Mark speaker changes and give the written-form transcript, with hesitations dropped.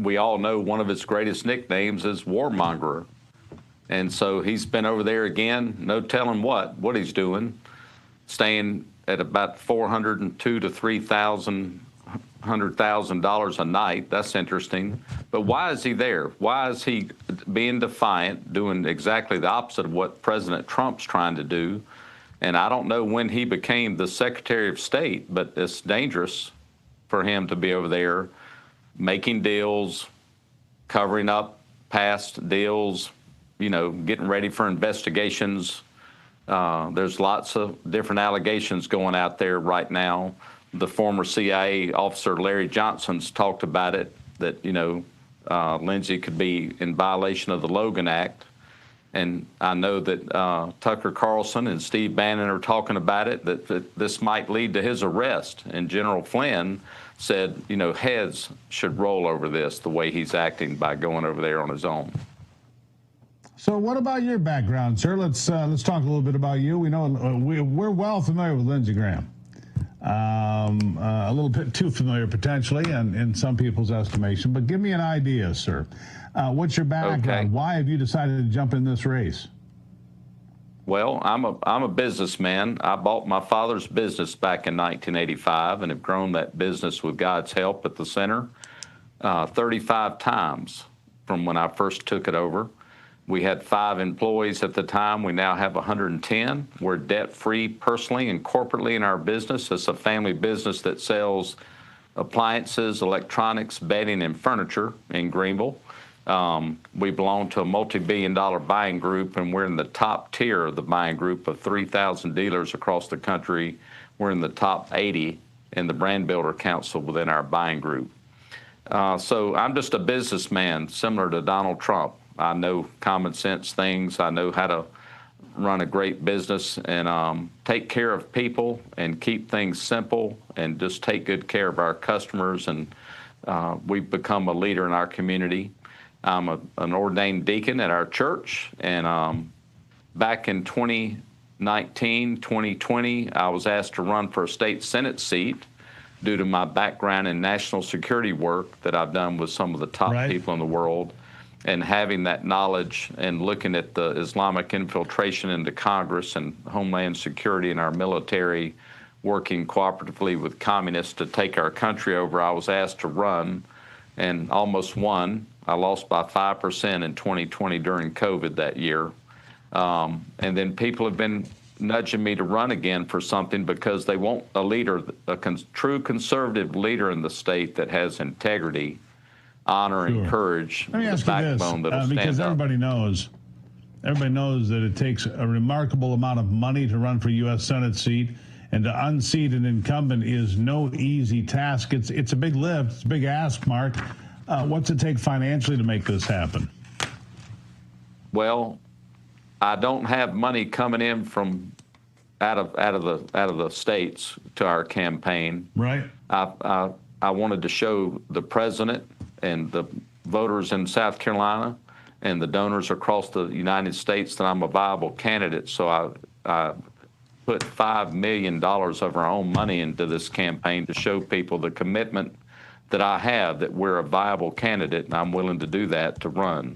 Speaker 1: we all know one of his greatest nicknames is Warmonger. And so he's been over there again, no telling what he's doing, staying at about $402,000 to $300,000 a night. That's interesting. But why is he there? Why is he being defiant, doing exactly the opposite of what President Trump's trying to do? And I don't know when he became the Secretary of State, but it's dangerous for him to be over there making deals, covering up past deals, getting ready for investigations. There's lots of different allegations going out there right now. The former CIA officer Larry Johnson's talked about it, that, Lindsey could be in violation of the Logan Act. And I know that Tucker Carlson and Steve Bannon are talking about it, that this might lead to his arrest. And General Flynn said, heads should roll over this, the way he's acting by going over there on his own.
Speaker 2: So what about your background, sir? Let's talk a little bit about you. We know we're well familiar with Lindsey Graham. A little bit too familiar, potentially, and in some people's estimation. But give me an idea, sir. What's your background?
Speaker 1: Okay.
Speaker 2: Why have you decided to jump in this race?
Speaker 1: Well, I'm a businessman. I bought my father's business back in 1985 and have grown that business with God's help at the center 35 times from when I first took it over. We had 5 employees at the time. We now have 110. We're debt-free personally and corporately in our business. It's a family business that sells appliances, electronics, bedding, and furniture in Greenville. We belong to a multi-billion-dollar buying group, and we're in the top tier of the buying group of 3,000 dealers across the country. We're in the top 80 in the Brand Builder Council within our buying group. So I'm just a businessman, similar to Donald Trump. I know common sense things. I know how to run a great business and take care of people and keep things simple and just take good care of our customers. And we've become a leader in our community. I'm an ordained deacon at our church. And back in 2019, 2020, I was asked to run for a state Senate seat due to my background in national security work that I've done with some of the top people in the world. And having that knowledge and looking at the Islamic infiltration into Congress and Homeland Security and our military working cooperatively with communists to take our country over, I was asked to run and almost won. I lost by 5% in 2020 during COVID that year. And then people have been nudging me to run again for something because they want a leader, true conservative leader in the state that has integrity, honor, and courage.
Speaker 2: Let me ask you this, because everybody knows that it takes a remarkable amount of money to run for a U.S. Senate seat, and to unseat an incumbent is no easy task. It's a big lift, it's a big ask, Mark. What's it take financially to make this happen?
Speaker 1: Well, I don't have money coming in from out of the states to our campaign.
Speaker 2: Right.
Speaker 1: I wanted to show the president and the voters in South Carolina and the donors across the United States that I'm a viable candidate. So I put $5 million of our own money into this campaign to show people the commitment that I have, that we're a viable candidate, and I'm willing to do that to run.